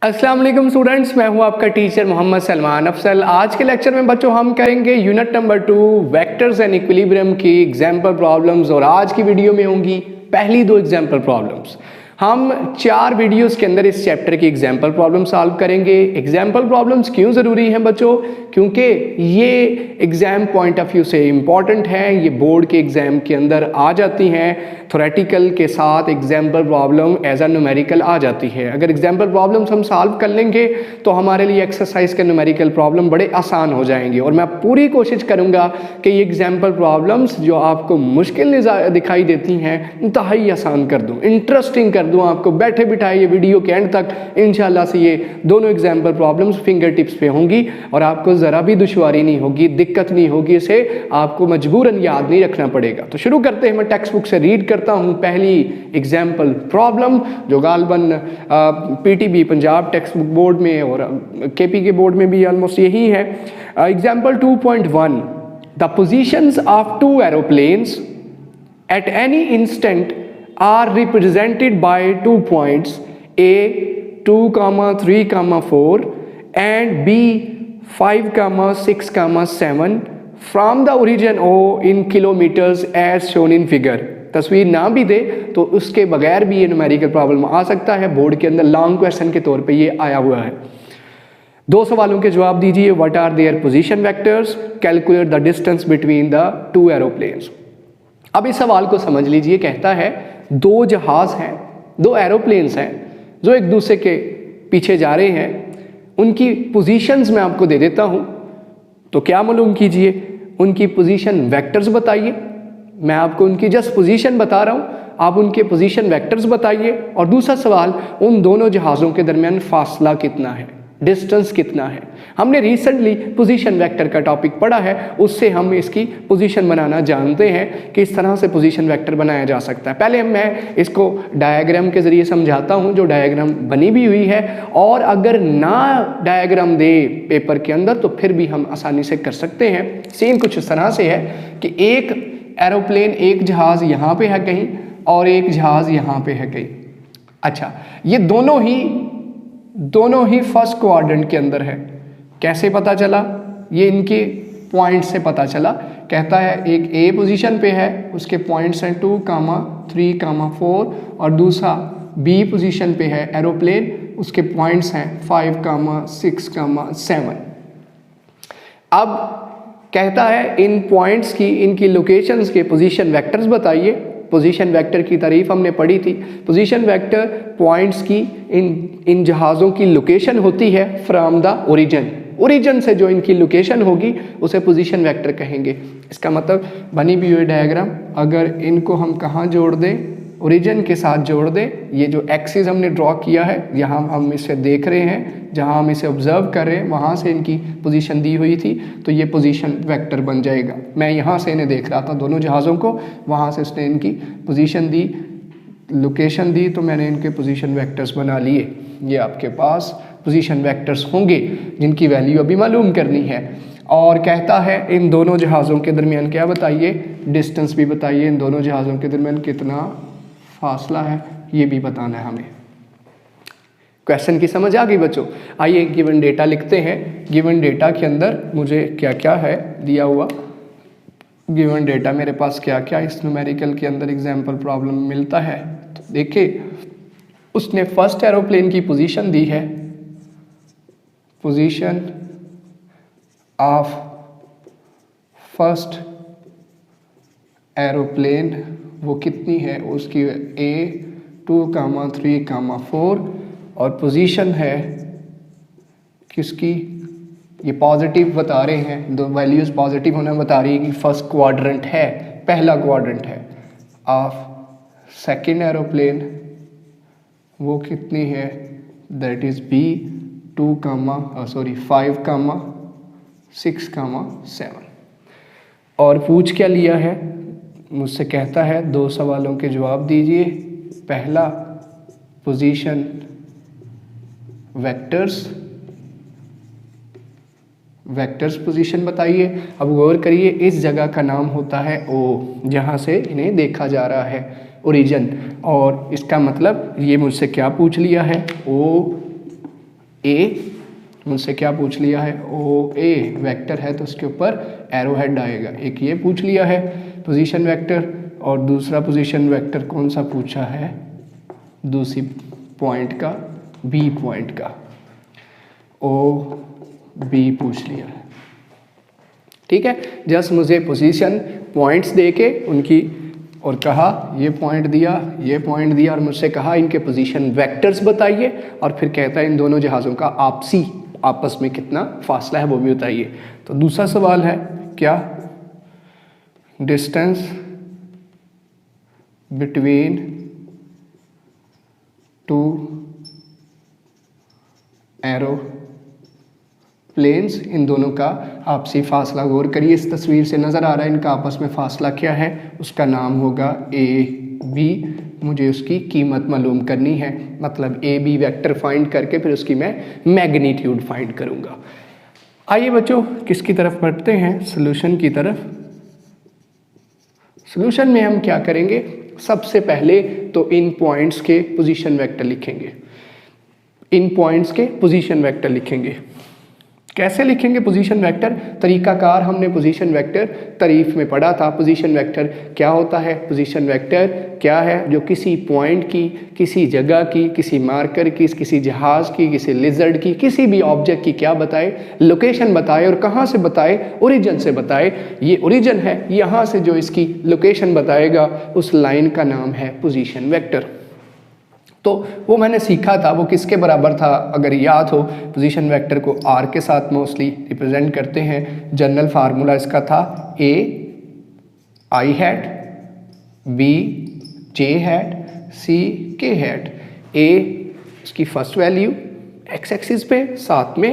अस्सलाम वालेकुम स्टूडेंट्स, मैं हूं आपका टीचर मोहम्मद सलमान अफसल। आज के लेक्चर में बच्चों हम करेंगे unit number 2 vectors and equilibrium की एग्जाम्पल प्रॉब्लम्स। और आज की वीडियो में होंगी पहली दो एग्जाम्पल प्रॉब्लम्स। हम 4 वीडियोस के अंदर इस चैप्टर की एग्जाम्पल प्रॉब्लम सॉल्व करेंगे। एग्जाम्पल प्रॉब्लम्स क्यों ज़रूरी हैं बच्चों? क्योंकि ये एग्ज़ाम पॉइंट ऑफ व्यू से इम्पॉर्टेंट हैं, ये बोर्ड के एग्ज़ाम के अंदर आ जाती हैं। थोरेटिकल के साथ example problem as a numerical आ जाती है। अगर एग्जाम्पल प्रॉब्लम्स हम सॉल्व कर लेंगे तो हमारे लिए एक्सरसाइज के न्यूमेरिकल प्रॉब्लम बड़े आसान हो जाएंगे। और मैं पूरी कोशिश करूँगा कि ये एग्जाम्पल प्रॉब्लम्स जो आपको मुश्किल दिखाई देती हैं इंतहाई आसान कर दूँ, इंटरेस्टिंग कर दूँ आपको। बैठे बिठाए ये वीडियो के एंड तक इंशाल्लाह से ये दोनों एग्जाम्पल प्रॉब्लम्स फिंगर टिप्स पे होंगी और आपको ज़रा भी दुश्वारी नहीं होगी, दिक्कत नहीं होगी। इसे आपको मजबूरन याद नहीं रखना पड़ेगा। तो शुरू करते हैं। मैं टेक्स्ट बुक से रीड करता हूँ पहली एग्जाम्पल प्रॉब्लम, जो गालबन PTB Punjab text book board में और केपी के बोर्ड में भी ऑलमोस्ट यही है। Example 2.1, the positions of 2 aeroplanes at any instant are represented by 2 points A 2, 3, 4 and B 5, 6, 7 from the origin O in kilometers as shown in figure। तस्वीर ना भी दे तो उसके बगैर भी ये न्यूमेरिकल प्रॉब्लम आ सकता है। बोर्ड के अंदर लॉन्ग क्वेश्चन के तौर पे ये आया हुआ है। 2 सवालों के जवाब दीजिए। What are their position vectors, calculate the distance between the 2 aeroplanes. अब इस सवाल को समझ लीजिए। कहता है 2 जहाज हैं, 2 एरोप्लेन्स हैं जो एक दूसरे के पीछे जा रहे हैं। उनकी पोजीशंस मैं आपको दे देता हूं, तो क्या मालूम कीजिए, उनकी पोजीशन वेक्टर्स बताइए। मैं आपको उनकी जस्ट पोजीशन बता रहा हूं, आप उनके पोजीशन वेक्टर्स बताइए। और दूसरा सवाल, उन दोनों जहाज़ों के दरमियान फासला कितना है, डिस्टेंस कितना है। हमने रिसेंटली पोजीशन वेक्टर का टॉपिक पढ़ा है, उससे हम इसकी पोजीशन बनाना जानते हैं कि इस तरह से पोजीशन वेक्टर बनाया जा सकता है। पहले मैं इसको डायग्राम के ज़रिए समझाता हूं, जो डायग्राम बनी भी हुई है। और अगर ना डायग्राम दे पेपर के अंदर तो फिर भी हम आसानी से कर सकते हैं। सीन कुछ इस तरह से है कि एक एरोप्लेन, एक जहाज़ यहाँ पे है कहीं और एक जहाज़ यहाँ पे है कहीं। अच्छा, ये दोनों ही फर्स्ट क्वाड्रेंट के अंदर है। कैसे पता चला? ये इनके पॉइंट से पता चला। कहता है एक ए पोजीशन पे है, उसके पॉइंट्स हैं 2, 3, 4 और दूसरा बी पोजीशन पे है एरोप्लेन, उसके पॉइंट्स हैं 5, 6, 7। अब कहता है इन पॉइंट्स की, इनकी लोकेशंस के पोजीशन वेक्टर्स बताइए। पोजीशन वेक्टर की तारीफ हमने पढ़ी थी। पोजीशन वेक्टर पॉइंट्स की इन जहाज़ों की लोकेशन होती है फ्रॉम द ओरिजिन से जो इनकी लोकेशन होगी उसे पोजीशन वेक्टर कहेंगे। इसका मतलब बनी भी हुई डायग्राम, अगर इनको हम कहाँ जोड़ दें, ओरिजिन के साथ जोड़ दें। ये जो एक्सिस हमने ड्रॉ किया है, यहाँ हम इसे देख रहे हैं, जहाँ हम इसे ऑब्जर्व कर रहे हैं वहाँ से इनकी पोजीशन दी हुई थी, तो ये पोजीशन वेक्टर बन जाएगा। मैं यहाँ से इन्हें देख रहा था, दोनों जहाज़ों को, वहाँ से उसने इनकी पोजीशन दी, लोकेशन दी, तो मैंने इनके पोजीशन वेक्टर्स बना लिए। ये आपके पास पोजीशन वेक्टर्स होंगे जिनकी वैल्यू अभी मालूम करनी है। और कहता है इन दोनों जहाज़ों के दरमियान क्या बताइए, डिस्टेंस भी बताइए। इन दोनों जहाज़ों के दरमियान कितना फासला है ये भी बताना है हमें। क्वेश्चन की समझ आ गई बच्चों? आइए गिवन डेटा लिखते हैं। गिवन डेटा के अंदर मुझे क्या क्या है दिया हुआ, गिवन डेटा मेरे पास क्या क्या इस न्यूमेरिकल के अंदर एग्जाम्पल प्रॉब्लम मिलता है। तो देखिए, उसने फर्स्ट एरोप्लेन की पोजीशन दी है, पोजीशन ऑफ फर्स्ट एरोप्लेन वो कितनी है, उसकी A 2, 3, 4 और पोजीशन है किसकी, ये पॉजिटिव बता रहे हैं, 2 वैल्यूज़ पॉजिटिव होना बता रही है कि फर्स्ट क्वाड्रेंट है, पहला क्वाड्रेंट है। ऑफ सेकेंड एरोप्लेन वो कितनी है, दैट इज़ B 5, 6, 7। और पूछ क्या लिया है मुझसे? कहता है 2 सवालों के जवाब दीजिए। पहला, पोजीशन वेक्टर्स पोजीशन बताइए। अब गौर करिए, इस जगह का नाम होता है O, जहाँ से इन्हें देखा जा रहा है, ओरिजिन। और इसका मतलब ये मुझसे क्या पूछ लिया है, O ए, मुझसे क्या पूछ लिया है, ओ ए वेक्टर है तो उसके ऊपर एरो हेड आएगा। एक ये पूछ लिया है पोजीशन वेक्टर, और दूसरा पोजीशन वेक्टर कौन सा पूछा है, दूसरी पॉइंट का, बी पॉइंट का, ओ बी पूछ लिया है। ठीक है, जस्ट मुझे पोजीशन पॉइंट्स देके उनकी, और कहा ये पॉइंट दिया, ये पॉइंट दिया, और मुझसे कहा इनके पोजीशन वेक्टर्स बताइए, और फिर कहता है इन दोनों जहाज़ों का आपस में कितना फासला है वो भी बताइए। तो दूसरा सवाल है क्या, distance between two aeroplanes, इन दोनों का आपसी फासला। गौर करिए, इस तस्वीर से नज़र आ रहा है इनका आपस में फासला क्या है, उसका नाम होगा ए बी। मुझे उसकी कीमत मालूम करनी है, मतलब ए बी वेक्टर फाइंड करके फिर उसकी मैं मैग्नीट्यूड फाइंड करूँगा। आइए बच्चों किसकी तरफ बढ़ते हैं, सॉल्यूशन की तरफ। सॉल्यूशन में हम क्या करेंगे, सबसे पहले तो इन पॉइंट्स के पोजीशन वेक्टर लिखेंगे। इन पॉइंट्स के पोजीशन वेक्टर लिखेंगे। कैसे लिखेंगे पोजीशन वेक्टर, तरीकाकार हमने पोजीशन वेक्टर तारीफ में पढ़ा था। पोजीशन वेक्टर क्या होता है, पोजीशन वेक्टर क्या है, जो किसी पॉइंट की, किसी जगह की, किसी मार्कर की, किसी जहाज़ की, किसी लिजर्ड की, किसी भी ऑब्जेक्ट की क्या बताए, लोकेशन बताए, और कहाँ से बताए, ओरिजिन से बताए। ये ओरिजिन है, यहाँ से जो इसकी लोकेशन बताएगा उस लाइन का नाम है पोजीशन वेक्टर। तो वो मैंने सीखा था, वो किसके बराबर था, अगर याद हो, पोजीशन वेक्टर को आर के साथ मोस्टली रिप्रेजेंट करते हैं। जनरल फार्मूला इसका था ए आई हैट, बी जे हैट, सी के हैट। ए इसकी फर्स्ट वैल्यू एक्स एक्सिस पे, साथ में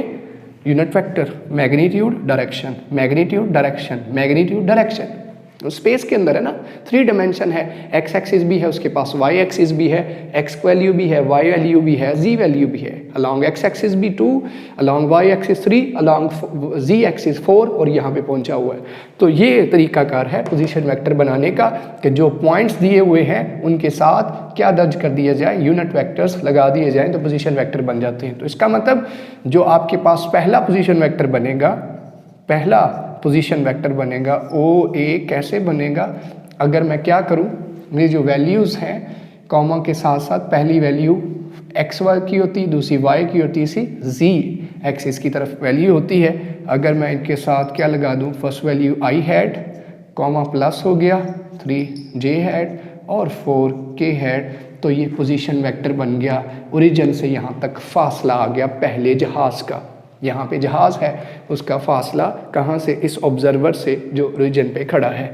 unit vector, magnitude direction, magnitude direction, magnitude direction. तो स्पेस के अंदर है ना, 3 डायमेंशन है, एक्स एक्सिस भी है, उसके पास वाई एक्सिस भी है, एक्स वैल्यू भी है, वाई वैल्यू भी है, जी वैल्यू भी है। अलॉन्ग एक्स एक्सिस भी 2, अलॉन्ग वाई एक्सिस 3, अलॉन्ग जी एक्सिस 4, और यहाँ पे पहुँचा हुआ है। तो ये तरीकाकार है पोजीशन वेक्टर बनाने का, कि जो पॉइंट्स दिए हुए हैं उनके साथ क्या दर्ज कर दिया जाए, यूनिट वेक्टर्स लगा दिए जाएँ तो पोजीशन वेक्टर बन जाते हैं। तो इसका मतलब जो आपके पास पहला पोजीशन वेक्टर बनेगा, पहला पोजीशन वेक्टर बनेगा ओ ए, कैसे बनेगा, अगर मैं क्या करूं, मेरी जो वैल्यूज़ हैं कॉमा के साथ साथ पहली वैल्यू एक्स वाई की होती, दूसरी वाई की होती, इसी जी एक्सिस की तरफ वैल्यू होती है। अगर मैं इनके साथ क्या लगा दूं, first value I had, comma plus हो गया 3 जे हैड और 4 के हैड, तो ये पोजीशन वेक्टर बन गया। ओरिजिन से यहाँ तक फासला आ गया पहले जहाज़ का, यहाँ पे जहाज़ है उसका फासला कहाँ से, इस ऑब्जर्वर से जो ओरिजिन पे खड़ा है।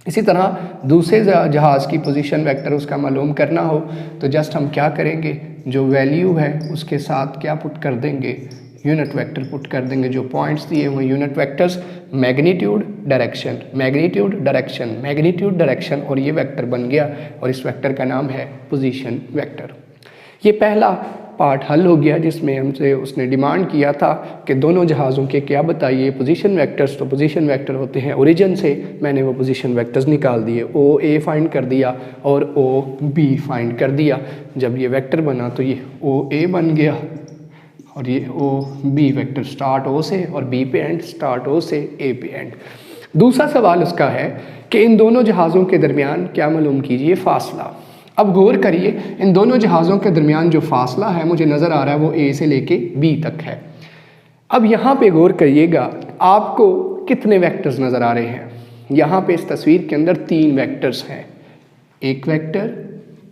इसी तरह दूसरे जहाज़ की पोजीशन वेक्टर उसका मालूम करना हो तो जस्ट हम क्या करेंगे, जो वैल्यू है उसके साथ क्या पुट कर देंगे, यूनिट वेक्टर पुट कर देंगे। जो पॉइंट्स दिए हुए unit vectors, magnitude direction, magnitude direction, magnitude direction, और ये वेक्टर बन गया, और इस वेक्टर का नाम है पोजीशन वेक्टर। ये पहला पार्ट हल हो गया जिसमें हमसे उसने डिमांड किया था कि दोनों जहाज़ों के क्या बताइए पोजीशन वेक्टर्स। तो पोजीशन वेक्टर होते हैं ओरिजिन से, मैंने वो पोजीशन वेक्टर्स निकाल दिए, ओ ए फाइंड कर दिया और ओ बी फाइंड कर दिया। जब ये वेक्टर बना तो ये ओ ए बन गया और ये ओ बी वेक्टर, स्टार्ट ओ से और बी पे एंड, स्टार्ट ओ से ए पे एंड। दूसरा सवाल उसका है कि इन दोनों जहाज़ों के दरमियान क्या मालूम कीजिए, फासला। अब गौर करिए, इन दोनों जहाज़ों के दरमियान जो फासला है मुझे नज़र आ रहा है वो ए से लेके बी तक है। अब यहाँ पे गौर करिएगा, आपको कितने वेक्टर्स नज़र आ रहे हैं। यहाँ पे इस तस्वीर के अंदर 3 वेक्टर्स हैं, एक वेक्टर,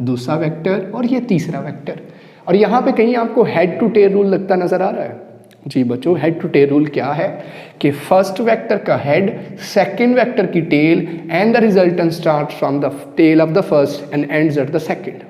दूसरा वेक्टर और ये तीसरा वेक्टर। और यहाँ पे कहीं आपको हेड टू टेल रूल लगता नज़र आ रहा है। जी बच्चों, हेड टू टेल रूल क्या है कि फर्स्ट वेक्टर का हेड, सेकंड वेक्टर की tail, and the resultant start from the tail of the first and ends at the second.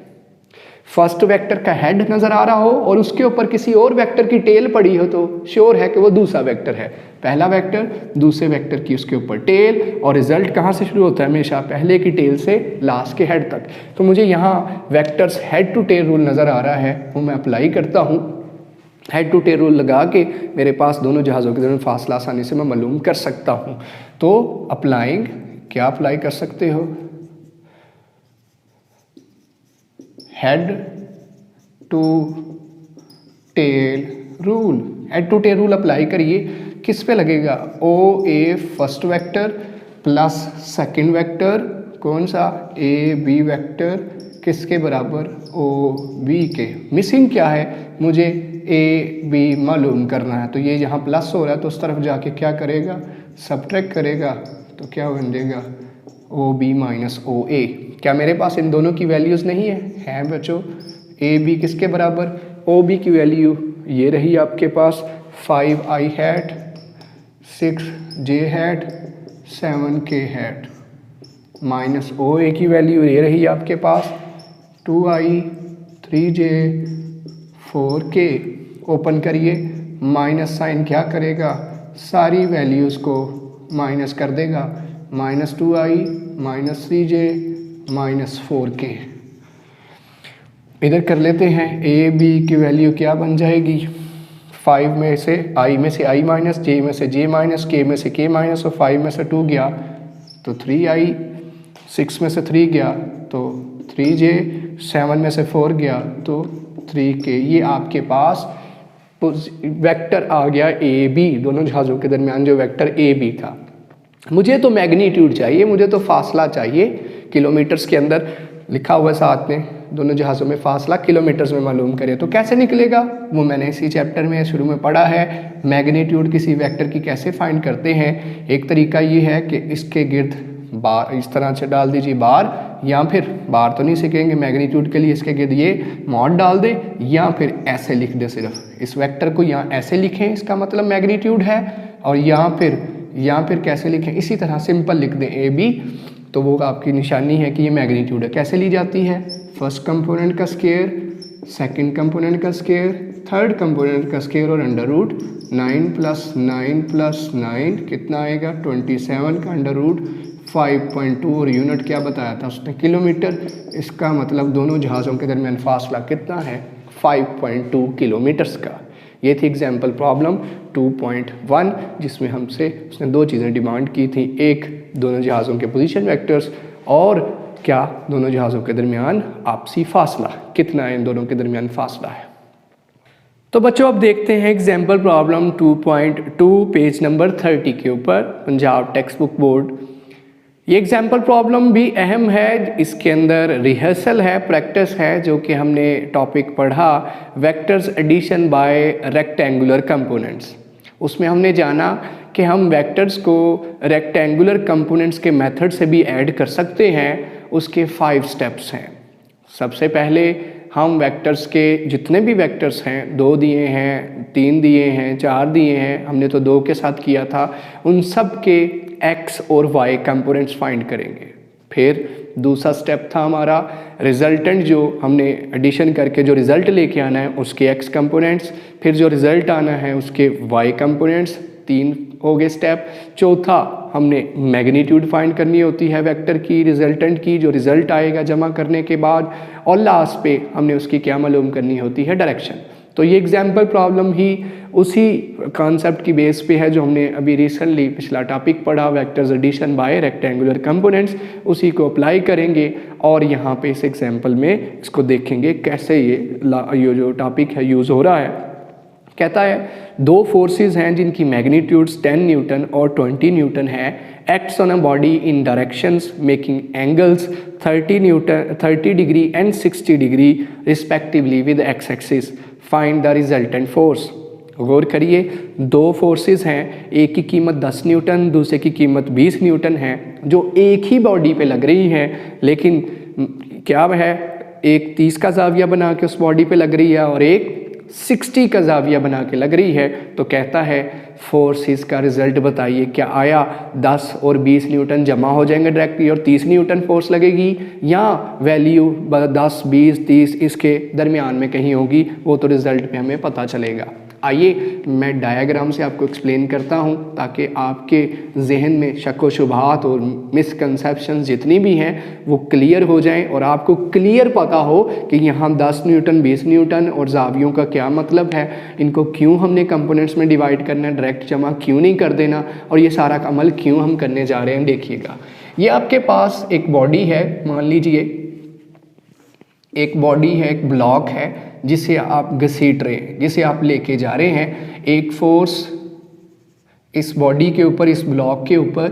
First vector का हेड नजर आ रहा हो और उसके ऊपर किसी और वेक्टर की टेल पड़ी हो तो श्योर है कि वो दूसरा वेक्टर है। पहला वेक्टर, दूसरे वेक्टर की उसके ऊपर टेल, और रिजल्ट कहाँ से शुरू होता है, हमेशा पहले की टेल से लास्ट के हेड तक। तो मुझे यहाँ vectors head to tail rule नज़र आ रहा है, वो मैं अप्लाई करता हूँ। हेड टू टेल रूल लगा के मेरे पास दोनों जहाज़ों के दरमियान फासला आसानी से मैं मालूम कर सकता हूँ। तो अप्लाइंग, क्या अप्लाई कर सकते हो, head to tail rule, head to tail rule apply करिए। किस पे लगेगा? O A first vector plus second vector, कौन सा? ए बी वेक्टर, किसके बराबर? ओ बी के। मिसिंग क्या है? मुझे ए बी मालूम करना है, तो ये यहाँ प्लस हो रहा है तो उस तरफ जाके क्या करेगा? सब्ट्रैक्ट करेगा, तो क्या बन जाएगा? ओ बी माइनस ओ ए। क्या मेरे पास इन दोनों की वैल्यूज़ नहीं है? हैं बच्चों। ए बी किसके बराबर? ओ बी की वैल्यू ये रही आपके पास 5i hat, 6j hat, 7k hat, minus O A की वैल्यू ये रही आपके पास 2i, 3j, 4k। ओपन करिए, माइनस साइन क्या करेगा? सारी वैल्यूज़ को माइनस कर देगा, minus 2i, minus 3j, minus 4k। इधर कर लेते हैं, ए बी की वैल्यू क्या बन जाएगी? 5 में से i में से i माइनस, j में से j माइनस, k में से k माइनस, और 5 में से 2 गया तो 3i, 6 में से 3 गया तो 3j, 7 में से 4 गया तो 3k। ये आपके पास वेक्टर आ गया ए बी, दोनों जहाज़ों के दरमियान जो वेक्टर ए बी था। मुझे तो मैग्नीट्यूड चाहिए, मुझे तो फासला चाहिए। किलोमीटर्स के अंदर लिखा हुआ है साथ में, दोनों जहाज़ों में फासला किलोमीटर्स में मालूम करें तो कैसे निकलेगा? वो मैंने इसी चैप्टर में शुरू में पढ़ा है। मैग्नीट्यूड किसी वेक्टर की कैसे फाइंड करते हैं? एक तरीका ये है कि इसके गिर्द बार इस तरह से डाल दीजिए बार, या फिर बार तो नहीं सीखेंगे मैग्नीट्यूड के लिए, इसके गिर्द ये मॉड डाल दे, या फिर ऐसे लिख दे। सिर्फ इस वेक्टर को यहाँ ऐसे लिखें, इसका मतलब मैग्नीट्यूड है, और या फिर कैसे लिखें? इसी तरह सिंपल लिख दें ए बी, तो वो आपकी निशानी है कि ये मैग्नीट्यूड है। कैसे ली जाती है? फर्स्ट कंपोनेंट का स्क्वायर, सेकंड कंपोनेंट का स्क्वायर, थर्ड कंपोनेंट का स्क्वायर और अंडर रूट। 9 प्लस 9 प्लस 9 कितना आएगा? 27 का अंडर रूट 5.2, और यूनिट क्या बताया था उसने? किलोमीटर। इसका मतलब दोनों जहाज़ों के दरमियान फासला कितना है? 5.2 किलोमीटर्स का। ये थी एग्जाम्पल प्रॉब्लम 2.1, जिसमें हमसे उसने दो चीज़ें डिमांड की थी। एक, दोनों जहाज़ों के पोजीशन वेक्टर्स, और क्या? दोनों जहाज़ों के दरमियान आपसी फासला कितना है, इन दोनों के दरमियान फासला है। तो बच्चों अब देखते हैं एग्जाम्पल प्रॉब्लम 2.2 पेज नंबर 30 के ऊपर, पंजाब टेक्स्ट बुक बोर्ड। ये एग्जाम्पल प्रॉब्लम भी अहम है, इसके अंदर रिहर्सल है, प्रैक्टिस है, जो कि हमने टॉपिक पढ़ा vectors addition by rectangular components. उसमें हमने जाना कि हम वेक्टर्स को रेक्टेंगुलर कंपोनेंट्स के मेथड से भी ऐड कर सकते हैं। उसके 5 स्टेप्स हैं। सबसे पहले हम वेक्टर्स के जितने भी वेक्टर्स हैं, 2 दिए हैं, 3 दिए हैं, 4 दिए हैं, हमने तो 2 के साथ किया था, उन सब के x और y कंपोनेंट्स फाइंड करेंगे। फिर दूसरा स्टेप था हमारा रिजल्टेंट, जो हमने एडिशन करके जो रिज़ल्ट लेके आना है उसके x कंपोनेंट्स, फिर जो रिज़ल्ट आना है उसके y कंपोनेंट्स। 3 हो गए स्टेप। चौथा, हमने मैग्नीट्यूड फाइंड करनी होती है वेक्टर की, रिजल्टेंट की, जो रिज़ल्ट आएगा जमा करने के बाद, और लास्ट पे हमने उसकी क्या मालूम करनी होती है? डायरेक्शन। तो ये एग्जाम्पल प्रॉब्लम ही उसी कॉन्सेप्ट की बेस पे है जो हमने अभी रिसेंटली पिछला टॉपिक पढ़ा, vectors addition by rectangular components, उसी को अप्लाई करेंगे और यहाँ पे इस एग्जाम्पल में इसको देखेंगे कैसे ये जो टॉपिक है यूज़ हो रहा है। कहता है 2 फोर्सेस हैं जिनकी मैग्नीट्यूड्स 10 न्यूटन और 20 न्यूटन है, acts on a body in directions making angles 30 degree and 60 degree respectively with X axis, find the resultant force. गौर करिए, 2 फोर्सेस हैं, एक की कीमत 10 न्यूटन, दूसरे की कीमत 20 न्यूटन है, जो एक ही बॉडी पे लग रही हैं, लेकिन क्या है, एक 30 का जाविया बना के उस बॉडी पे लग रही है और एक 60 का जाविया बना के लग रही है। तो कहता है फोर्सेस का रिजल्ट बताइए, क्या आया 10 और 20 न्यूटन जमा हो जाएंगे डायरेक्टली और 30 न्यूटन फोर्स लगेगी, या वैल्यू 10, 20, 30 इसके दरमियान में कहीं होगी, वो तो रिजल्ट पे हमें पता चलेगा। आइए मैं डायग्राम से आपको एक्सप्लेन करता हूं ताकि आपके जहन में शक व शुबहात और मिसकंसेप्शन जितनी भी हैं वो क्लियर हो जाएं और आपको क्लियर पता हो कि यहाँ 10 न्यूटन, 20 न्यूटन और जावियों का क्या मतलब है, इनको क्यों हमने कंपोनेंट्स में डिवाइड करना है, डायरेक्ट जमा क्यों नहीं कर देना, और ये सारा अमल क्यों हम करने जा रहे हैं। देखिएगा, ये आपके पास एक बॉडी है, मान लीजिए एक बॉडी है, एक ब्लॉक है, जिसे आप घसीट रहे हैं, जिसे आप लेके जा रहे हैं। एक फोर्स इस बॉडी के ऊपर, इस ब्लॉक के ऊपर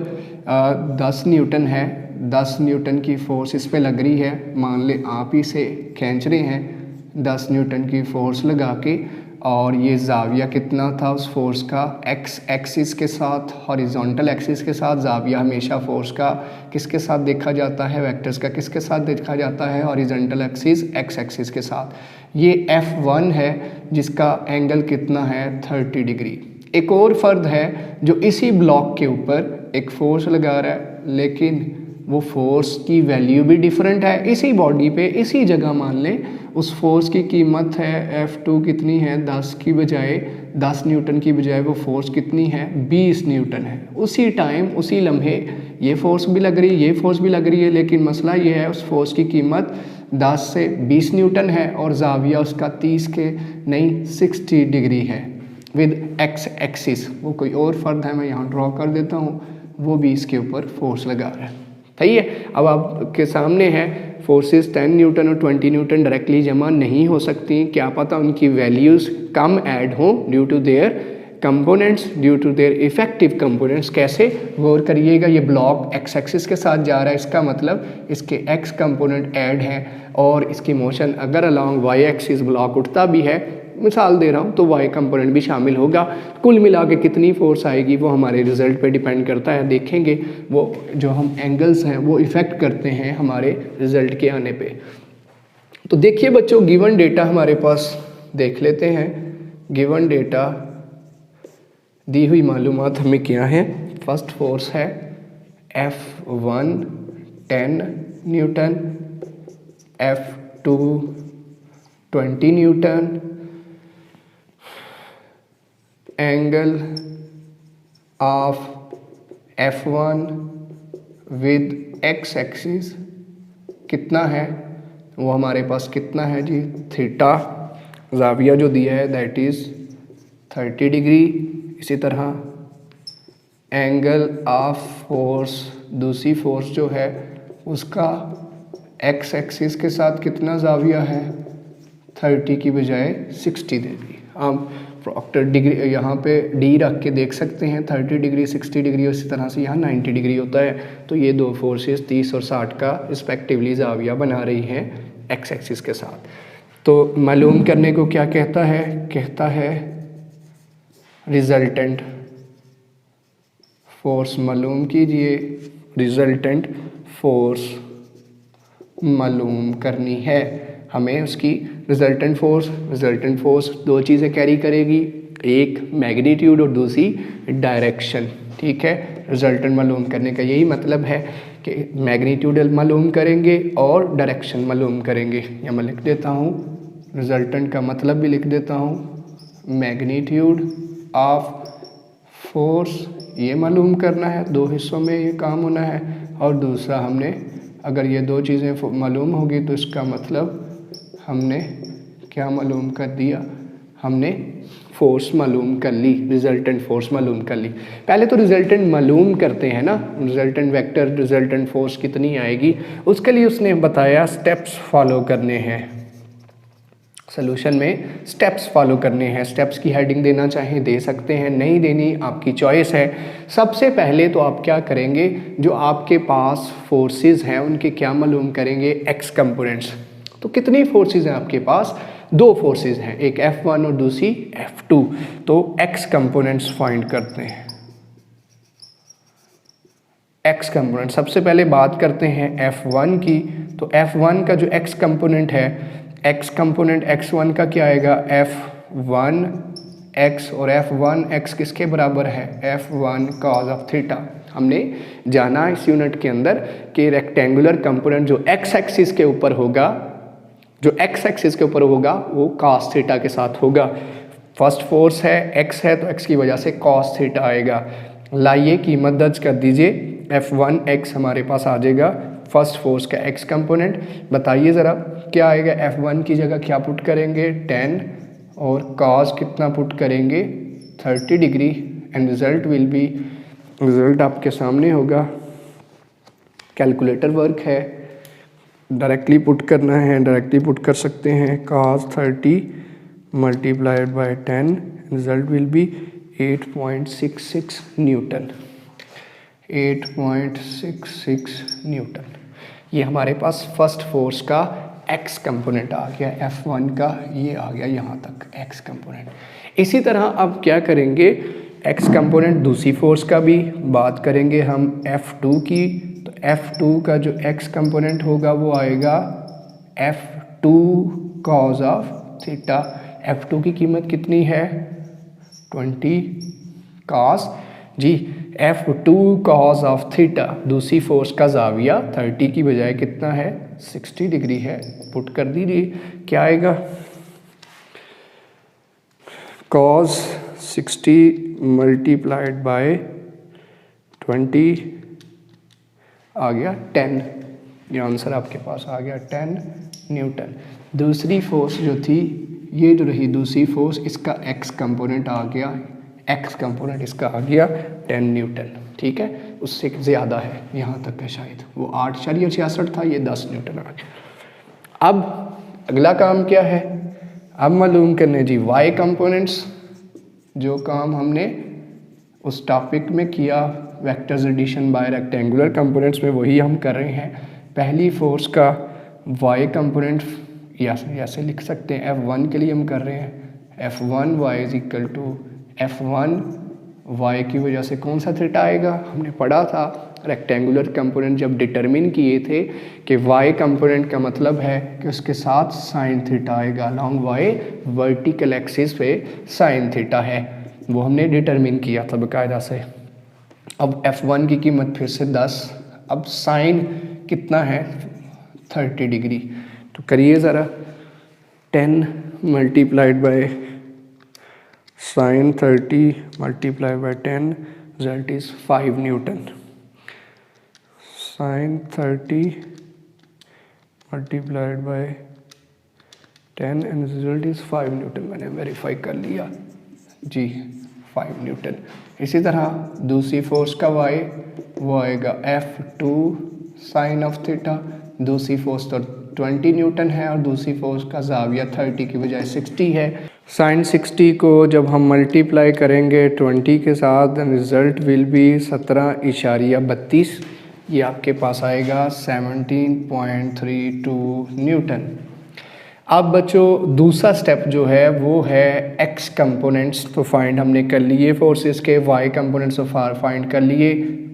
10 न्यूटन है, 10 न्यूटन की फोर्स इस पे लग रही है। मान ले आप इसे खींच रहे हैं 10 न्यूटन की फोर्स लगा के, और ये जाविया कितना था उस फोर्स का, एक्स एक्सिस के साथ, हॉरिजॉन्टल एक्सिस के साथ। जाविया हमेशा फोर्स का किसके साथ देखा जाता है, वेक्टर्स का किसके साथ देखा जाता है, हॉरिजॉन्टल एक्सिस एक्स एक्सिस के साथ। ये F1 है जिसका एंगल कितना है 30 डिग्री। एक और फर्द है जो इसी ब्लॉक के ऊपर एक फोर्स लगा रहा है, लेकिन वो फोर्स की वैल्यू भी डिफरेंट है। इसी बॉडी पे इसी जगह मान लें उस फोर्स की कीमत है F2 कितनी है, 10 की बजाय 10 न्यूटन की बजाय वो फोर्स कितनी है 20 न्यूटन है। उसी टाइम उसी लम्हे ये फोर्स भी लग रही है, ये फोर्स भी लग रही है, लेकिन मसला ये है उस फोर्स की कीमत 10 से 20 न्यूटन है और जाविया उसका 30 के नहीं 60 डिग्री है विद एक्स एक्सिस। वो कोई और फर्द है, मैं यहाँ ड्रॉ कर देता हूँ, वो भी इसके ऊपर फोर्स लगा रहा है। सही है। अब आपके सामने है फोर्सेस 10 न्यूटन और 20 न्यूटन डायरेक्टली जमा नहीं हो सकती, क्या पता उनकी वैल्यूज़ कम ऐड हों due to their components, due to their effective components. कैसे, गौर करिएगा, ये ब्लॉक एक्स एक्सिस के साथ जा रहा है, इसका मतलब इसके एक्स कंपोनेंट ऐड हैं, और इसकी मोशन अगर अलॉन्ग वाई एक्सिस ब्लॉक उठता भी है, मिसाल दे रहा हूँ, तो वाई कंपोनेंट भी शामिल होगा। कुल मिला के कितनी फोर्स आएगी वो हमारे रिजल्ट पे डिपेंड करता है। देखेंगे वो जो हम एंगल्स हैं वो इफ़ेक्ट करते हैं हमारे रिजल्ट के आने पे। तो देखिए बच्चों, गिवन डेटा हमारे पास देख लेते हैं। गिवन डेटा दी हुई मालूमात हमें क्या है। फर्स्ट फोर्स है F1 10 Newton, F2 20 Newton, angle of F1 with X axis कितना है, वो हमारे पास कितना है जी थीटा। जाविया जो दिया है दैट इज़ 30 डिग्री। इसी तरह एंगल ऑफ फोर्स, दूसरी फोर्स जो है उसका एक्स एक्सिस के साथ कितना जाविया है, 30 की बजाय 60 दे दी। हम प्रॉक्टर डिग्री यहाँ पे डी रख के देख सकते हैं, 30 डिग्री 60 डिग्री, इसी तरह से यहाँ 90 डिग्री होता है। तो ये दो फोर्सेस 30 और 60 का रिस्पेक्टिवली जाविया बना रही हैं एक्स एक्सिस के साथ। तो मालूम करने को क्या कहता है, कहता है रिजल्टेंट फोर्स मालूम कीजिए, रिजल्टेंट फोर्स मालूम करनी है हमें। उसकी रिजल्टेंट फोर्स दो चीज़ें कैरी करेगी, एक मैग्नीट्यूड और दूसरी डायरेक्शन। ठीक है, रिजल्टेंट मालूम करने का यही मतलब है कि मैग्नीट्यूड मालूम करेंगे और डायरेक्शन मालूम करेंगे। या मैं लिख देता हूँ, रिजल्टेंट का मतलब भी लिख देता हूँ, मैग्नीट्यूड ऑफ फोर्स ये मालूम करना है, दो हिस्सों में ये काम होना है। और दूसरा हमने अगर ये दो चीज़ें मालूम होगी तो इसका मतलब हमने क्या मालूम कर दिया, हमने फोर्स मालूम कर ली, रिजल्टेंट फोर्स मालूम कर ली। पहले तो रिजल्टेंट मालूम करते हैं ना, रिजल्टेंट वेक्टर, रिजल्टेंट फोर्स कितनी आएगी, उसके लिए उसने बताया स्टेप्स फॉलो करने हैं। सोल्यूशन में स्टेप्स फॉलो करने हैं। स्टेप्स की हेडिंग देना चाहें दे सकते हैं, नहीं देनी आपकी चॉइस है। सबसे पहले तो आप क्या करेंगे, जो आपके पास फोर्सेस हैं उनके क्या मालूम करेंगे, एक्स कंपोनेंट्स। तो कितनी फोर्सेस हैं आपके पास, दो फोर्सेस हैं, एक F1 और दूसरी F2। तो एक्स कंपोनेंट्स फाइंड करते हैं। एक्स कंपोनेंट सबसे पहले बात करते हैं F1 की। तो F1 का जो एक्स कंपोनेंट है, एक्स कंपोनेंट X1 का क्या आएगा, F1x, और F1x किसके बराबर है, F1 cos ऑफ थीटा। हमने जाना इस यूनिट के अंदर कि रेक्टेंगुलर कंपोनेंट जो एक्स एक्सिस के ऊपर होगा, जो एक्स एक्सिस के ऊपर होगा वो cos थीटा के साथ होगा। फर्स्ट फोर्स है x है तो x की वजह से cos थीटा आएगा। लाइए कीमत दर्ज कर दीजिए, F1x हमारे पास आ जाएगा फर्स्ट फोर्स का x कंपोनेंट। बताइए ज़रा क्या आएगा, F1 की जगह क्या पुट करेंगे 10 और cos कितना पुट करेंगे 30 degree, and result will be, result आपके सामने होगा, कैलकुलेटर वर्क है, डायरेक्टली पुट करना है, डायरेक्टली पुट कर सकते हैं। cos 30 multiplied by 10, result will be 8.66 Newton. 8.66 Newton. ये हमारे पास फर्स्ट फोर्स का एक्स कंपोनेंट आ गया, F1 का ये आ गया यहाँ तक एक्स कंपोनेंट। इसी तरह अब क्या करेंगे, एक्स कंपोनेंट दूसरी फोर्स का भी बात करेंगे हम F2 की। तो F2 का जो एक्स कंपोनेंट होगा वो आएगा F2 cos of theta. F2 की कीमत कितनी है 20 कॉस जी, F2 कॉज ऑफ थीटा। दूसरी फोर्स का जाविया 30 की बजाय कितना है 60 डिग्री है। पुट कर दीजिए, क्या आएगा कॉस 60 मल्टीप्लाइड बाय 20 आ गया 10। ये आंसर आपके पास आ गया 10 न्यूटन। दूसरी फोर्स जो थी ये जो रही दूसरी फोर्स, इसका एक्स कंपोनेंट आ गया, एक्स कंपोनेंट इसका आ गया 10 न्यूटन। ठीक है, उससे ज़्यादा है, यहाँ तक है शायद, वो 8.66 था, ये 10 न्यूटन आ गया। अब अगला काम क्या है, अब मालूम करने जी वाई कंपोनेंट्स। जो काम हमने उस टॉपिक में किया vectors addition by rectangular components में, वही हम कर रहे हैं। पहली फोर्स का वाई कंपोनेंट ऐसे लिख सकते हैं, F1 के लिए हम कर रहे हैं F1 y is equal to F1 y की वजह से कौन सा थीटा आएगा, हमने पढ़ा था रेक्टेंगुलर कंपोनेंट जब डिटरमिन किए थे कि y कंपोनेंट का मतलब है कि उसके साथ साइन थीटा आएगा, लॉन्ग y वर्टिकल एक्सिस पे साइन थीटा है, वो हमने डिटरमिन किया था बाकायदा से। अब F1 की कीमत फिर से 10, अब साइन कितना है 30 डिग्री, तो करिए ज़रा 10 multiplied by sine 30 multiplied by 10, result is 5 newton. Sine 30 multiplied by 10 and result is 5 newton. मैंने वेरीफाई कर लिया जी, 5 न्यूटन। इसी तरह दूसरी फोर्स का वाई वो आएगा F2 साइन ऑफ थीटा। दूसरी फोर्स तो 20 न्यूटन है और दूसरी फोर्स का जाविया 30 की बजाय 60 है। साइन 60 को जब हम मल्टीप्लाई करेंगे 20 के साथ, रिजल्ट विल बी 17.32। ये आपके पास आएगा 17.32 न्यूटन। अब बच्चों दूसरा स्टेप जो है वो है एक्स कंपोनेंट्स तो फाइंड हमने कर लिए फोर्सेस के, वाई कंपोनेंट्स तो फाइंड कर लिए।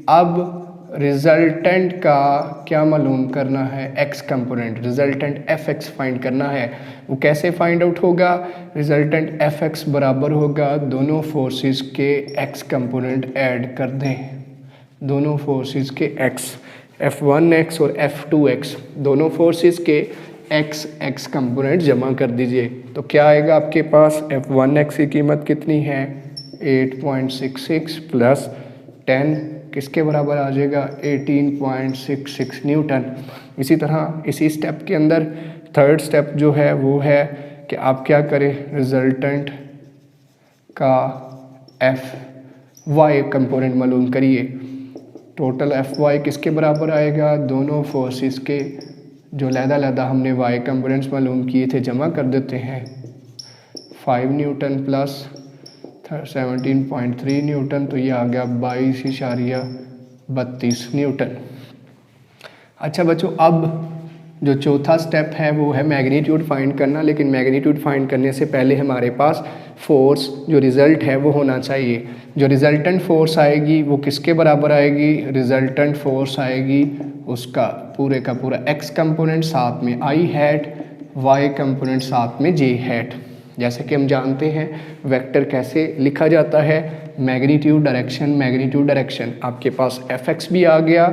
अब रिजल्टेंट का क्या मालूम करना है, x component resultant F x find करना है। वो कैसे फाइंड आउट होगा, रिजल्टेंट एफ एक्स बराबर होगा दोनों फोर्सेस के एक्स कंपोनेंट ऐड कर दें, दोनों फोर्सेस के एक्स, F1x और F2x दोनों फोर्सेस के एक्स कंपोनेंट जमा कर दीजिए। तो क्या आएगा आपके पास, F1x की कीमत कितनी है 8.66 प्लस 10 किसके बराबर आ जाएगा 18.66 न्यूटन। इसी तरह इसी स्टेप के अंदर थर्ड स्टेप जो है वो है कि आप क्या करें, रिजल्टेंट का Fy कंपोनेंट मालूम करिए। टोटल Fy किसके बराबर आएगा, दोनों फोर्सेस के जो लहदा हमने y कंपोनेंट्स मालूम किए थे जमा कर देते हैं। 5 न्यूटन प्लस 17.3 न्यूटन, तो ये आ गया 22.32 न्यूटन। अच्छा बच्चों, अब जो चौथा स्टेप है वो है मैग्नीट्यूड फाइंड करना, लेकिन मैग्नीट्यूड फाइंड करने से पहले हमारे पास फोर्स जो रिज़ल्ट है वो होना चाहिए। जो रिज़ल्टेंट फोर्स आएगी वो किसके बराबर आएगी, रिज़ल्टेंट फोर्स आएगी उसका पूरे का पूरा x कंपोनेंट साथ में i हैट, y कंपोनेंट साथ में j हैट। जैसे कि हम जानते हैं वेक्टर कैसे लिखा जाता है, मैग्नीट्यूड डायरेक्शन। आपके पास fx भी आ गया,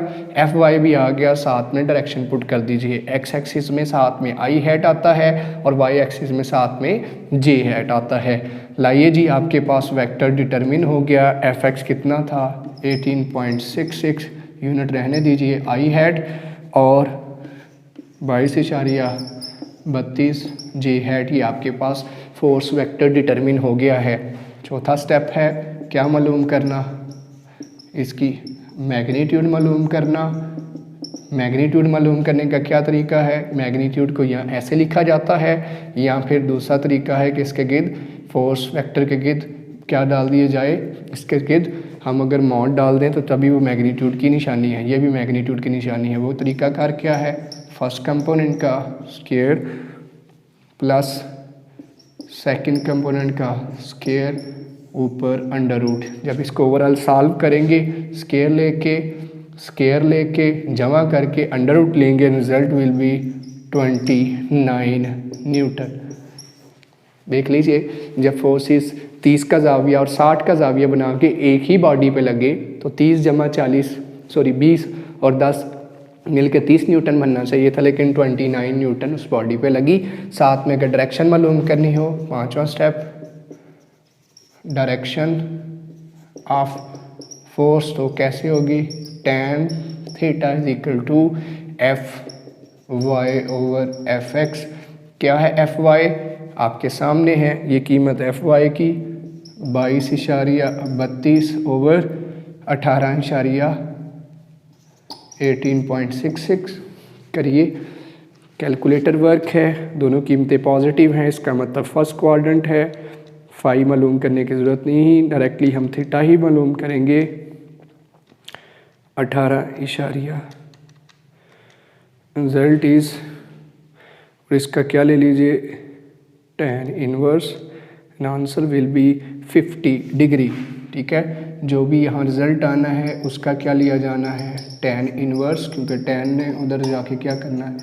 fy भी आ गया, साथ में डायरेक्शन पुट कर दीजिए। x एक्सिस में साथ में i हैट आता है और y एक्सिस में साथ में j हैट आता है। लाइए जी, आपके पास वेक्टर डिटरमिन हो गया। fx कितना था 18.66, यूनिट रहने दीजिए i हैट, और 22.32 j हैट। ये आपके पास फोर्स वेक्टर डिटरमिन हो गया है। चौथा स्टेप है क्या मालूम करना, इसकी मैग्नीट्यूड मालूम करना। मैग्नीट्यूड मालूम करने का क्या तरीका है, मैग्नीट्यूड को यहाँ ऐसे लिखा जाता है, या फिर दूसरा तरीका है कि इसके गिर्द फोर्स वेक्टर के गिर्द क्या डाल दिया जाए, इसके गिर्द हम अगर मॉड डाल दें तो तभी वो मैग्नीट्यूड की निशानी है, ये भी मैग्नीट्यूड की निशानी है। वो तरीकाकार क्या है, फर्स्ट कंपोनेंट का स्क्वायर प्लस सेकंड कंपोनेंट का स्क्वायर ऊपर अंडर रूट। जब इसको ओवरऑल सॉल्व करेंगे स्क्वायर लेके जमा करके अंडर रूट लेंगे, रिजल्ट विल बी 29 न्यूटन। देख लीजिए, जब फोर्सेस 30 का जाविया और 60 का जाविया बना के एक ही बॉडी पे लगे तो 30 जमा 20 और 10 मिलके 30 न्यूटन बनना चाहिए था, लेकिन 29 न्यूटन उस बॉडी पे लगी। साथ में अगर डायरेक्शन मालूम करनी हो, 5वां स्टेप डायरेक्शन ऑफ फोर्स तो कैसे होगी, tan theta is equal to Fy over Fx। क्या है Fy, आपके सामने है, ये कीमत Fy की 22.32 ओवर 18.66 करिए। कैलकुलेटर वर्क है, दोनों कीमतें पॉजिटिव हैं, इसका मतलब फर्स्ट क्वाड्रेंट है। फाई मालूम करने की ज़रूरत नहीं, डायरेक्टली हम थीटा ही मालूम करेंगे। 18 रिजल्ट इज़, और इसका क्या ले लीजिए, tan inverse, answer will be 50 degree. ठीक है, जो भी यहाँ रिजल्ट आना है उसका क्या लिया जाना है, tan इनवर्स, क्योंकि tan ने उधर जाके क्या करना है,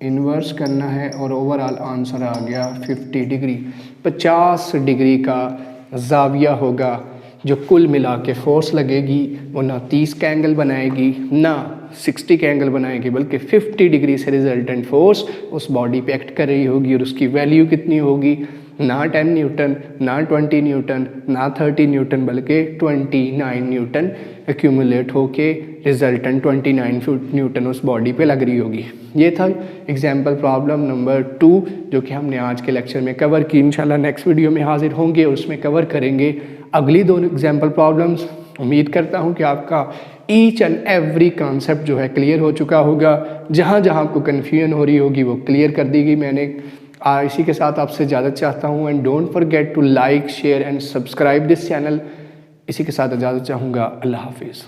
इनवर्स करना है, और ओवरऑल आंसर आ गया 50 डिग्री। 50 डिग्री का जाविया होगा, जो कुल मिला के फोर्स लगेगी वो ना 30 का एंगल बनाएगी ना 60 का एंगल बनाएगी, बल्कि 50 डिग्री से रिजल्टेंट फोर्स उस बॉडी पे एक्ट कर रही होगी। और उसकी वैल्यू कितनी होगी, ना 10 न्यूटन, ना 20 न्यूटन, ना 30 न्यूटन, बल्कि 29 न्यूटन एक्यूमुलेट होके रिजल्टेंट 29 न्यूटन उस बॉडी पे लग रही होगी। ये था एग्जाम्पल प्रॉब्लम नंबर 2 जो कि हमने आज के लेक्चर में कवर की। इंशाल्लाह नेक्स्ट वीडियो में हाजिर होंगे और उसमें कवर करेंगे अगली 2 एग्जाम्पल प्रॉब्लम्स। उम्मीद करता हूँ कि आपका ईच एंड एवरी कॉन्सेप्ट जो है क्लियर हो चुका होगा। जहाँ जहाँ आपको कन्फ्यूजन हो रही होगी वो क्लियर कर दी गई मैंने। इसी के साथ आपसे इजाज़त चाहता हूँ, and don't forget to like share and subscribe this channel. इसी के साथ इजाज़त चाहूँगा, अल्लाह हाफिज़।